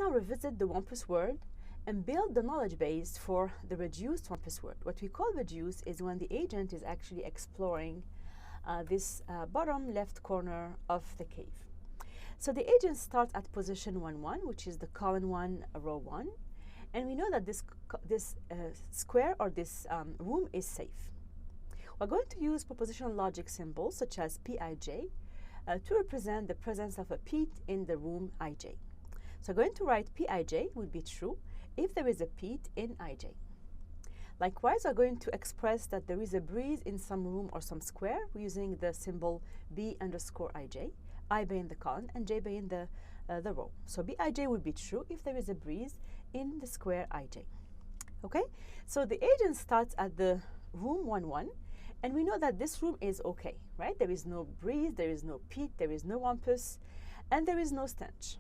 now revisit the Wampus word and build the knowledge base for the reduced Wampus word. What we call reduced is when the agent is actually exploring this bottom left corner of the cave. So the agent starts at position 1, 1, which is the column 1, row 1. And we know that this square or this room is safe. We're going to use propositional logic symbols such as Pij to represent the presence of a Pete in the room Ij. So we're going to write Pij would be true if there is a Pete in Ij. Likewise, we're going to express that there is a breeze in some room or some square using the symbol B underscore Ij, I being the column and J being the row. So Bij would be true if there is a breeze in the square Ij. Okay, so the agent starts at the room 1, 1, and we know that this room is okay, right? There is no breeze, there is no Pete, there is no Wampus, and there is no stench.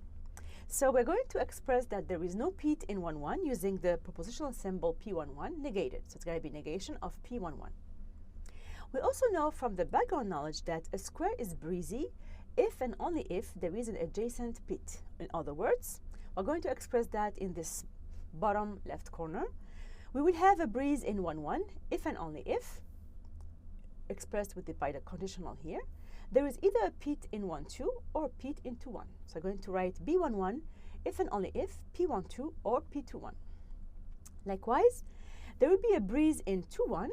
So we're going to express that there is no Pete in 1, 1 using the propositional symbol P11 negated. So it's going to be negation of P11. We also know from the background knowledge that a square is breezy if and only if there is an adjacent Pete. In other words, we're going to express that in this bottom left corner. We will have a breeze in 1, 1 if and only if, expressed by the conditional here, there is either a Pete in 1, 2 or a Pete in 2, 1. So I'm going to write B11 if and only if P12 or P21. Likewise, there will be a breeze in 2, 1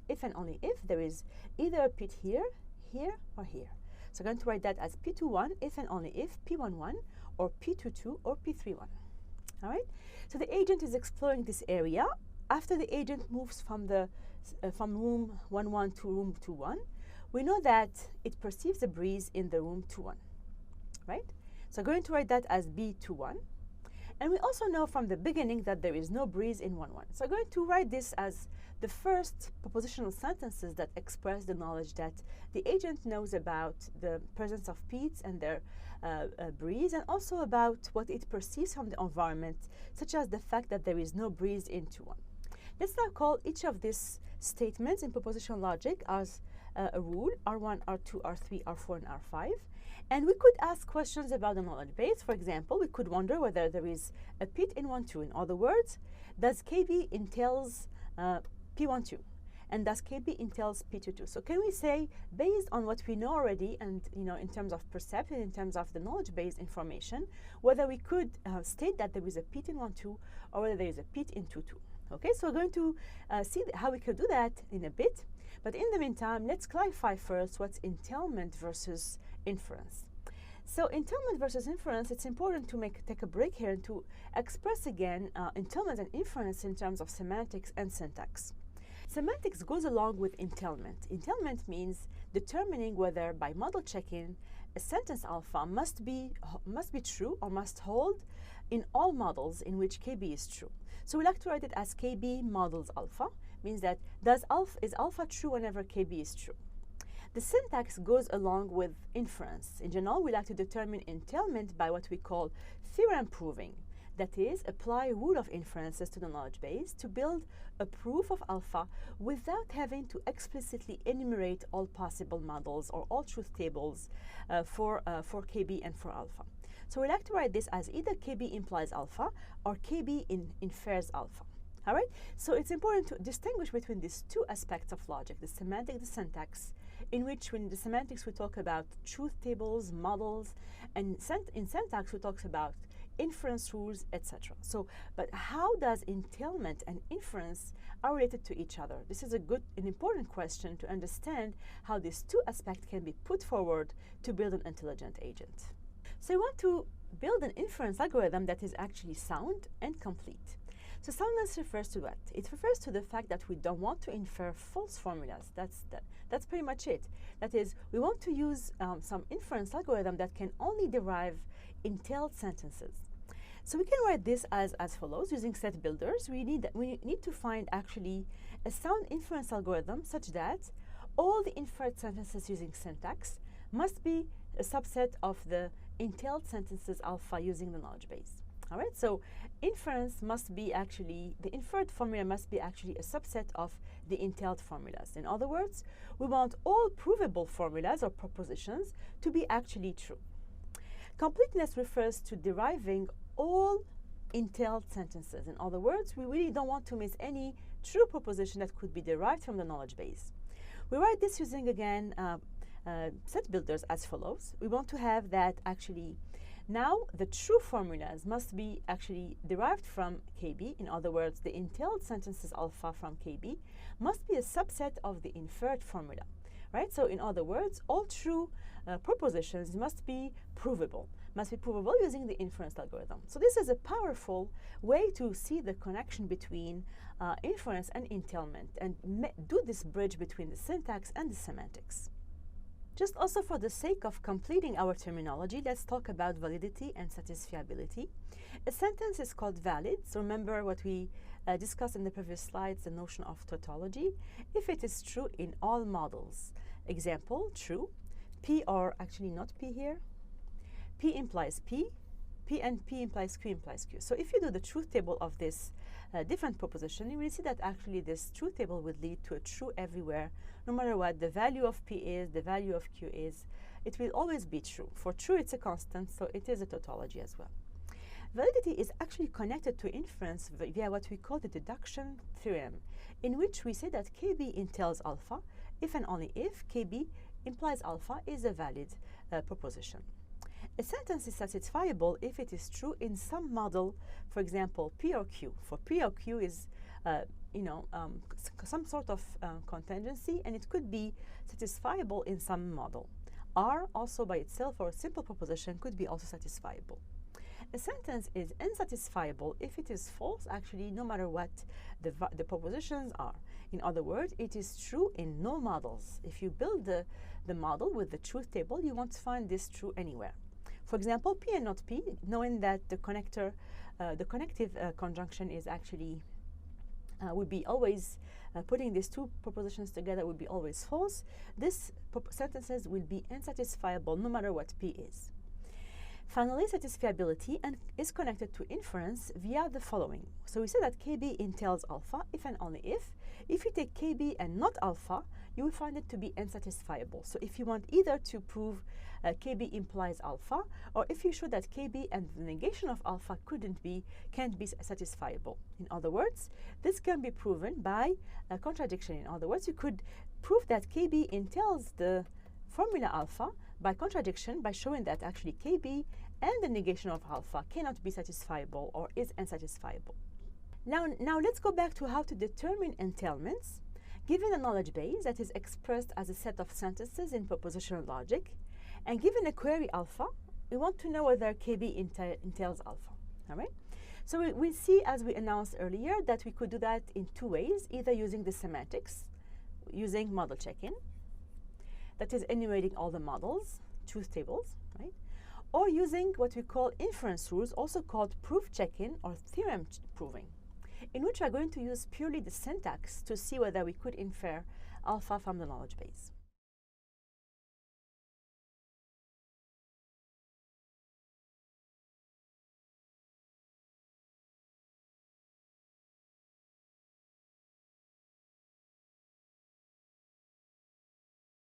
if and only if there is either a Pete here, here, or here. So I'm going to write that as P21 if and only if P11 or P22 or P31. All right? So the agent is exploring this area. After the agent moves from room 1, 1 to room 2, 1, we know that it perceives a breeze in the room 2, 1, right? So I'm going to write that as B21. And we also know from the beginning that there is no breeze in 1, 1. So I'm going to write this as the first propositional sentences that express the knowledge that the agent knows about the presence of Petes and their breeze, and also about what it perceives from the environment, such as the fact that there is no breeze in 2, 1. Let's now call each of these statements in propositional logic as a rule, R1, R2, R3, R4, and R5. And we could ask questions about the knowledge base. For example, we could wonder whether there is a Pete in 1, 2. In other words, does KB entails P12? And does KB entails P22? So can we say, based on what we know already, and in terms of perception, in terms of the knowledge base information, whether we could state that there is a Pete in 1, 2, or whether there is a Pete in 2, 2. Okay, so we're going to see how we could do that in a bit. But in the meantime, let's clarify first what's entailment versus inference. So entailment versus inference, it's important to take a break here and to express again entailment and inference in terms of semantics and syntax. Semantics goes along with entailment. Entailment means determining whether, by model check-in, a sentence alpha must be true or must hold in all models in which KB is true. So we like to write it as KB models alpha, means that is alpha true whenever KB is true. The syntax goes along with inference. In general, we like to determine entailment by what we call theorem proving. That is, apply rule of inferences to the knowledge base to build a proof of alpha without having to explicitly enumerate all possible models or all truth tables for KB and for alpha. So we like to write this as either KB implies alpha or KB infers alpha. All right? So it's important to distinguish between these two aspects of logic, the semantic, the syntax, in which when the semantics we talk about truth tables, models, and in syntax we talk about inference rules, etc. So, but how does entailment and inference are related to each other? This is an important question to understand how these two aspects can be put forward to build an intelligent agent. So we want to build an inference algorithm that is actually sound and complete. So soundness refers to what? It refers to the fact that we don't want to infer false formulas. That's pretty much it. That is, we want to use some inference algorithm that can only derive entailed sentences. So we can write this as follows. Using set builders, we need to find actually a sound inference algorithm such that all the inferred sentences using syntax must be a subset of the entailed sentences alpha using the knowledge base. All right, so inference must be actually, the inferred formula must be actually a subset of the entailed formulas. In other words, we want all provable formulas or propositions to be actually true. Completeness refers to deriving all entailed sentences. In other words, we really don't want to miss any true proposition that could be derived from the knowledge base. We write this using, again, set builders as follows. We want to have that actually now the true formulas must be actually derived from KB. In other words, the entailed sentences alpha from KB must be a subset of the inferred formula, right? So in other words, all true propositions must be provable using the inference algorithm. So this is a powerful way to see the connection between inference and entailment and do this bridge between the syntax and the semantics. Just also for the sake of completing our terminology, let's talk about validity and satisfiability. A sentence is called valid. So remember what we discussed in the previous slides, the notion of tautology. If it is true in all models. Example, true. P, or actually not P here. P implies P. P and P implies Q implies Q. So if you do the truth table of this different proposition, you will see that actually this truth table would lead to a true everywhere. No matter what the value of P is, the value of Q is, it will always be true. For true, it's a constant, so it is a tautology as well. Validity is actually connected to inference via what we call the deduction theorem, in which we say that KB entails alpha if and only if KB implies alpha is a valid proposition. A sentence is satisfiable if it is true in some model, for example, P or Q. For P or Q is some sort of contingency, and it could be satisfiable in some model. R also by itself, or a simple proposition, could be also satisfiable. A sentence is unsatisfiable if it is false, actually, no matter what the propositions are. In other words, it is true in no models. If you build the model with the truth table, you won't find this true anywhere. For example, P and not P, knowing that the connective conjunction is actually would be always putting these two propositions together would be always false. This sentences will be unsatisfiable no matter what P is. Finally, satisfiability is connected to inference via the following. So we say that KB entails alpha if and only if. If you take KB and not alpha, you will find it to be unsatisfiable. So if you want either to prove KB implies alpha, or if you show that KB and the negation of alpha can't be satisfiable. In other words, this can be proven by a contradiction. In other words, you could prove that KB entails the formula alpha by contradiction by showing that actually KB and the negation of alpha cannot be satisfiable or is unsatisfiable. Now let's go back to how to determine entailments. Given a knowledge base that is expressed as a set of sentences in propositional logic, and given a query alpha, we want to know whether KB entails alpha. All right? So we see, as we announced earlier, that we could do that in two ways, either using the semantics, using model check-in, that is enumerating all the models, truth tables, right? Or using what we call inference rules, also called proof check-in or theorem proving, in which we are going to use purely the syntax to see whether we could infer alpha from the knowledge base.